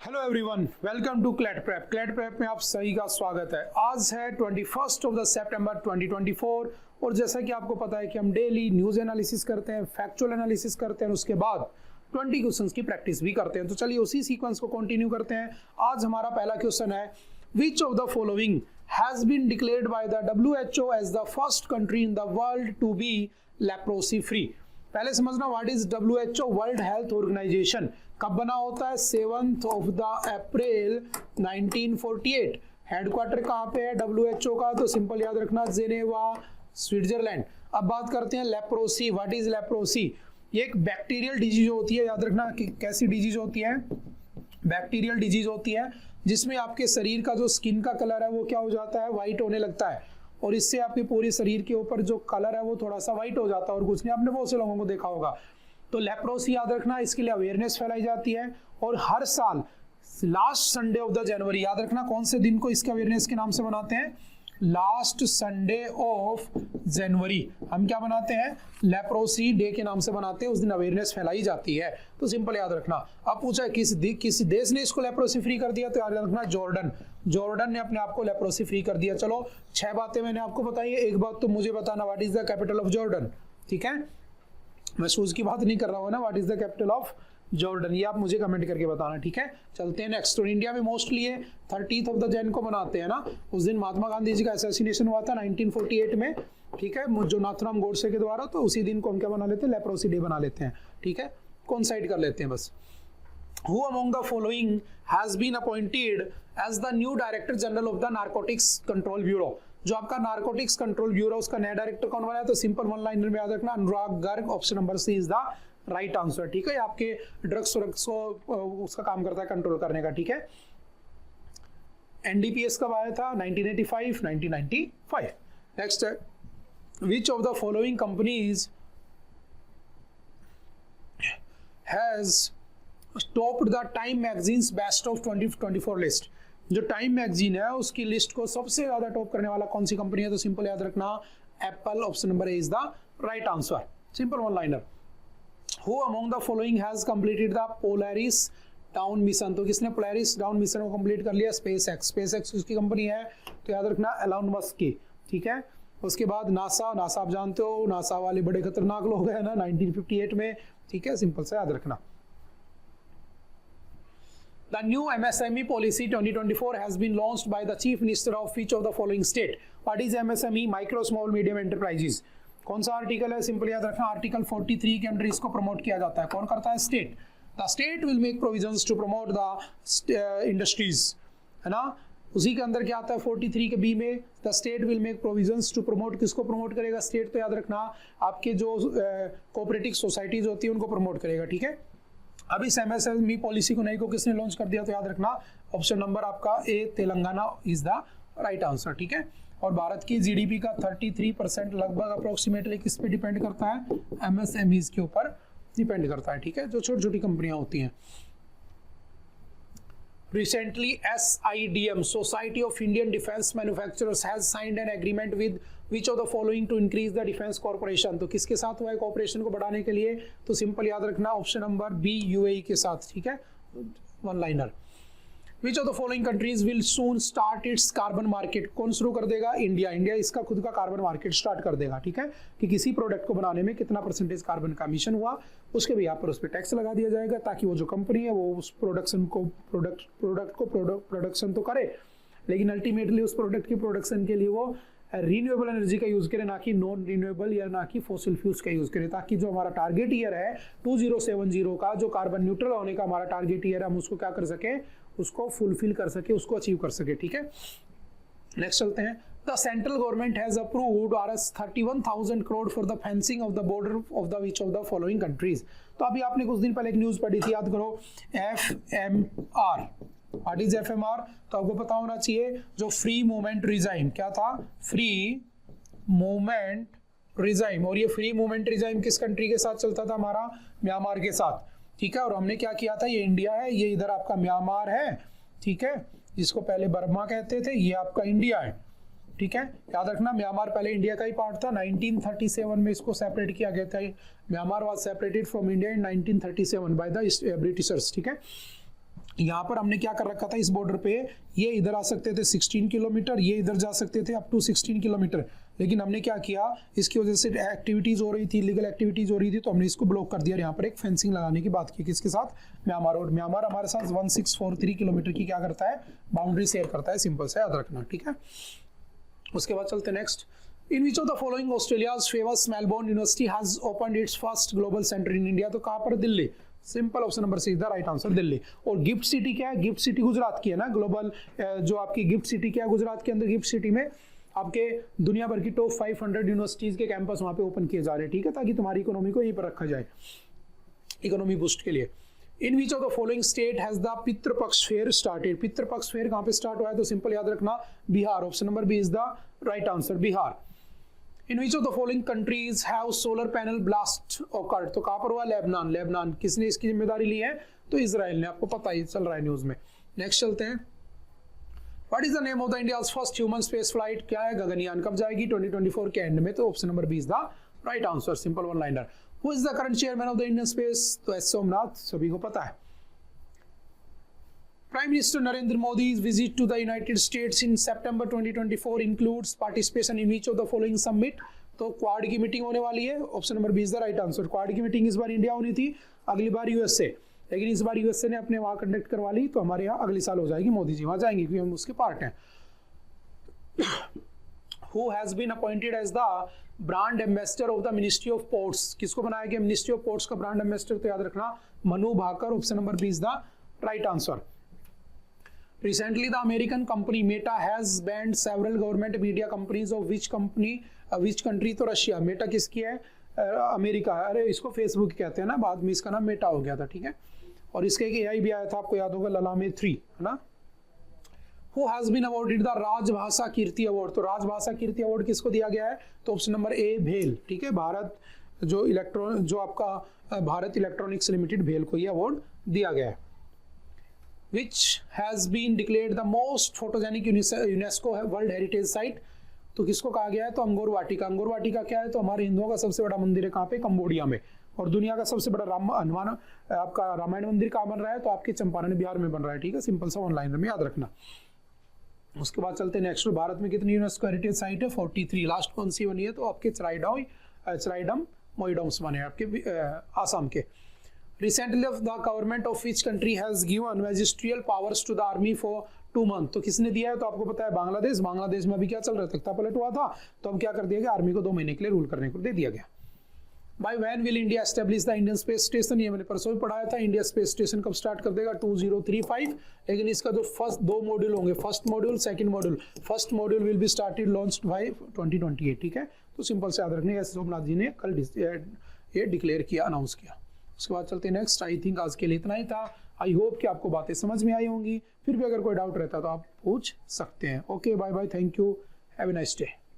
Hello everyone, welcome to CLAT prep. CLAT prep में आप सभी का स्वागत है। आज है 21 ऑफ द सितंबर 2024 और जैसा कि आपको पता है कि हम डेली न्यूज़ एनालिसिस करते हैं, फैक्चुअल एनालिसिस करते हैं और उसके बाद 20 क्वेश्चंस की प्रैक्टिस भी करते हैं। तो चलिए उसी सीक्वेंस को कंटिन्यू करते हैं। आज हमारा पहला क्वेश्चन है, which of the following has been declared by the WHO as the first country in the world to be leprosy free. पहले समझना what is WHO, World Health Organisation. कब बना होता है? 7th of the April 1948। Headquarter कहाँ पे है WHO का? तो सिंपल याद रखना, जेनेवा, स्विट्जरलैंड। अब बात करते हैं लेप्रोसी। What is leprosy? ये एक बैक्टीरियल डिजीज होती है। याद रखना कि कैसी डिजीज होती है? बैक्टीरियल डिजीज होती है जिसमें आपके शरीर का जो स्किन का कलर है वो क्या हो जाता है? व्हाइट होने लगता है और इससे आपके पूरे शरीर के ऊपर जो कलर है वो थोड़ा सा व्हाइट हो जाता है और कुछ नहीं। आपने बहुत से लोगों को देखा होगा। तो लेप्रोसी याद रखना, इसके लिए अवेयरनेस फैलाई जाती है और हर साल last Sunday off the January, याद रखना कौन से दिन को इसके अवेयरनेस के नाम से बनाते हैं? लास्ट संडे ऑफ जनवरी हम क्या बनाते हैं? लेप्रोसी डे के नाम से बनाते हैं। उस दिन अवेयरनेस फैलाई जाती है। तो सिंपल याद रखना। अब पूछा है किस देश ने इसको लेप्रोसी फ्री कर दिया? तो याद रखना जॉर्डन। जॉर्डन ने अपने आप को लेप्रोसी फ्री कर दिया। चलो 6 बातें मैंने आपको बताई है, एक बात तो मुझे बताना, what is the capital of Jordan? ठीक है, मैं शूज की बात नहीं कर रहा हूँ ना। What is the capital of Jordan, ये आप मुझे कमेंट करके बताना। ठीक है, चलते हैं नेक्स्ट। तो इंडिया में मोस्टली ये 30th ऑफ द जैन को मनाते हैं ना। उस दिन महात्मा गांधी जी का असैसिनेशन हुआ था 1948 में। ठीक है, जो नाथुराम गोडसे के द्वारा। तो उसी दिन को हम क्या बना लेते हैं? लेप्रोसी डे बना लेते हैं। ठीक है, कौन साइड कर लेते हैं बस। Who among the following has been appointed as the new Director General of the Narcotics Control Bureau? जो आपका नार्कोटिक्स कंट्रोल ब्यूरो, उसका नया डायरेक्टर कौन बना है? तो सिंपल वन लाइनर में याद रखना, Anurag Garg. Option number C is the right answer. ठीक है, आपके ड्रग्स को उसका काम करता है कंट्रोल करने का। ठीक है, NDPS कब आया था? 1995। नेक्स्ट है, which of the following companies has topped the time magazines best of 2024 list? जो टाइम मैगजीन है उसकी लिस्ट को सबसे ज्यादा टॉप करने वाला कौन सी कंपनी है? तो सिंपल याद रखना, Apple. Option number A is the right answer. Simple one liner. Who among the following has completed the Polaris down mission? तो किसने पोलरिस डाउन मिशन को कंप्लीट कर लिया? स्पेस एक्स उसकी कंपनी है। तो याद रखना एलन मस्क की। ठीक है, उसके बाद नासा आप जानते हो, नासा वाले बड़े खतरनाक लोग हैं ना 1958 में। ठीक है, सिंपल से याद रखना। The new MSME policy 2024 has been launched by the Chief Minister of which of the following state? What is MSME? Micro Small Medium Enterprises। कौन सा आर्टिकल है? सिंपल याद रखना, आर्टिकल 43 के अंडर इसको प्रमोट किया जाता है। कौन करता है? State. The state will make provisions to promote the industries, है ना। उसी के अंदर क्या आता है 43 के बी में? The state will make provisions to promote. किसको प्रमोट करेगा स्टेट? तो याद रखना आपके जो कोऑपरेटिव सोसाइटीज होती है उनको प्रमोट करेगा। ठीक है, अब इस MSME पॉलिसी को नई को किसने लॉन्च कर दिया? तो याद रखना ऑप्शन नंबर आपका A, Telangana is the right answer. ठीक है, और भारत की GDP का 33% लगभग अप्रोक्सीमेटली किस पे डिपेंड करता है? MSMEs के ऊपर डिपेंड करता है। ठीक है, जो छोटी छोटी कंपनियां होती हैं। Recently, SIDM, Society of Indian Defence Manufacturers, has signed an agreement with which of the following to increase the defense cooperation? तो किसके साथ हुआ है कॉर्पोरेशन को बढ़ाने के लिए? तो सिंपल याद रखना ऑप्शन नंबर बी, UAE के साथ। ठीक है, one liner. Which of the following countries will soon start its carbon market? कौन शुरू कर देगा? इंडिया। इंडिया इसका खुद का कार्बन मार्केट स्टार्ट कर देगा। ठीक है, कि किसी प्रोडक्ट को बनाने में कितना परसेंटेज कार्बन का एमिशन हुआ उसके भी यहाँ पर उस पर टैक्स लगा दिया जाएगा, ताकि वो जो कंपनी है वो उस प्रोडक्शन को प्रोडक्शन तो करे, लेकिन अल्टीमेटली उस प्रोडक्ट की प्रोडक्शन के लिए वो रीन्यूएबल एनर्जी का यूज करें, ना कि नॉन रीन्यूएबल या ना कि फॉसिल फ्यूल्स का यूज करें, ताकि जो हमारा टारगेट ईयर है 2070 का, जो कार्बन न्यूट्रल होने का हमारा टारगेट ईयर है, हम उसको क्या कर सके? उसको फुलफिल कर सके, उसको अचीव कर सके। ठीक है, नेक्स्ट चलते हैं। The central government has approved ₹31,000 crore for the fencing of the border of the which of the following countries? तो अभी आपने कुछ दिन पहले एक न्यूज पढ़ी थी, याद करो, FMR। What is FMR? तो आपको पता होना चाहिए, जो फ्री मूवमेंट रिजाइम, क्या था? Free movement regime. और ये फ्री मूवमेंट रिजाइम किस कंट्री के साथ चलता था? हमारा म्यांमार के साथ। ठीक है, और हमने क्या किया था? ये इंडिया है, ये इधर आपका म्यांमार है। ठीक है, जिसको पहले बर्मा कहते थे, ये आपका इंडिया है। ठीक है, याद रखना म्यांमार पहले इंडिया का ही पार्ट था। 1937 में इसको सेपरेट किया गया था। Myanmar was separated from India in 1937 by the Britishers. ठीक है, यहाँ पर हमने क्या कर रखा था इस बॉर्डर पे, ये इधर आ सकते थे 16 किलोमीटर, ये इधर जा सकते थे अप टू 16 किलोमीटर, लेकिन हमने क्या किया, इसकी वजह से एक्टिविटीज हो रही थी, लीगल एक्टिविटीज हो रही थी, तो हमने इसको ब्लॉक कर दिया। यहाँ पर एक फेंसिंग लगाने की बात की, किसके साथ, म्यांमार। और म्यांमार हमारे साथ 1643 किलोमीटर की क्या करता है, बाउंड्री शेयर करता है, सिंपल से याद रखना, ठीक है। उसके बाद चलते next. In which of the following Australia's famous Melbourne University has opened its first global center in India? तो कहाँ पर, Delhi. Simple, option number C is the right answer, Delhi. और गिफ्ट सिटी क्या है, गिफ्ट सिटी गुजरात की है ना, ग्लोबल जो आपकी गिफ्ट सिटी क्या है गुजरात के अंदर, गिफ्ट सिटी में आपके दुनिया भर की टॉप 500 यूनिवर्सिटीज के कैंपस वहाँ पे ओपन किए जा रहे हैं, ठीक है, ताकि तुम्हारी इकोनॉमी को यहीं पर रखा जाए, इकोनॉमी बूस्ट के लिए। In which of the following state has the Pitrupaksha fair started? Pitrupaksha fair कहाँ पे स्टार्ट हुआ है, तो सिंपल याद रखना, Bihar. Option number B is the right answer, Bihar. In which of the following countries have solar panel blast occurred? तो कहाँ पर हुआ, लेबनान। लेबनान किसने इसकी जिम्मेदारी ली है, तो इजराइल ने, आपको पता ही चल रहा है न्यूज में। नेक्स्ट चलते हैं। What is the name of the India's first human space flight? क्या है, गगनयान। कब जाएगी, 2024 के एंड में, तो option number B is the right answer, simple one liner. Who is the current chairman of the Indian Space? तो S Somnath, सभी को पता है। Prime Minister Narendra Modi's visit to the United States in September 2024 includes participation in which of the following summit? तो Quad की meeting होने वाली है, option number B is the right answer. Quad की मीटिंग इस बार इंडिया होनी थी, अगली बार यूएसए, लेकिन इस बार यूएसए ने अपने वहां कंडक्ट करवा ली, तो हमारे यहाँ अगले साल हो जाएगी, मोदी जी वहां जाएंगे क्योंकि हम उसके पार्ट हैं। Who has been appointed as the brand ambassador of the Ministry of Ports? किसको बनाया गया मिनिस्ट्री ऑफ पोर्ट्स का ब्रांड एम्बेसडर, तो याद रखना Manu Bhaker, option number B is the right answer. Recently, the American company Meta has banned several government media companies of which country? तो Russia. Meta किसकी है, अमेरिका है। अरे इसको फेसबुक कहते हैं ना, बाद में इसका नाम मेटा हो गया था, ठीक है। और इसके एक एआई भी आया था, आपको याद होगा, ललामे 3, है ना। Who has been awarded the राजभाषा कीर्ति अवार्ड? तो राजभाषा कीर्ति अवार्ड किसको दिया गया है, तो ऑप्शन नंबर ए, भेल, ठीक है। भारत जो आपका भारत इलेक्ट्रॉनिक्स लिमिटेड, भेल को ये अवार्ड दिया गया है। Which has been declared the most photogenic UNESCO world heritage site? तो किसको कहा गया है, तो अंगोर वाटिका। अंगोर वाटिका क्या है, तो हमारे हिंदुओं का सबसे बड़ा मंदिर है, कहाँ पे, कंबोडिया में। और दुनिया का सबसे बड़ा आपका रामायण मंदिर कहाँ बन रहा है, तो आपके चंपारण बिहार में बन रहा है, ठीक है, सिंपल सा ऑनलाइन में याद रखना। उसके बाद चलते हैं नेक्स्ट। भारत में कितनी यूनेस्को हेरिटेज साइट है, 43। लास्ट कौन सी बनी है, तो आपके चराइडम मोइडोम्स बने आपके आसाम के। Recently, the government of which country has given magisterial powers to the army for 2 months? तो किसने दिया है, तो आपको पता है, बांग्लादेश। बांग्लादेश में अभी क्या चल रहा है, तख्ता पलट हुआ था, तो अब क्या कर दिया गया, आर्मी को 2 महीने के लिए रूल करने को दे दिया गया। By when will India establish the Indian Space Station? ये मैंने परसों भी पढ़ाया था, इंडिया स्पेस स्टेशन कब स्टार्ट कर देगा, 2035। लेकिन इसका जो फर्स्ट 2 मॉड्यूल होंगे, first module, second module. First module will be started launched by 2028, ठीक है। तो सिंपल से याद रखने, एस सोमनाथ जी ने कल ये डिक्लेयर किया, अनाउंस किया। उसके बाद चलते हैं नेक्स्ट। आई थिंक आज के लिए इतना ही था। आई होप कि आपको बातें समझ में आई होंगी। फिर भी अगर कोई डाउट रहता है तो आप पूछ सकते हैं। Okay, bye bye, thank you, have a nice day.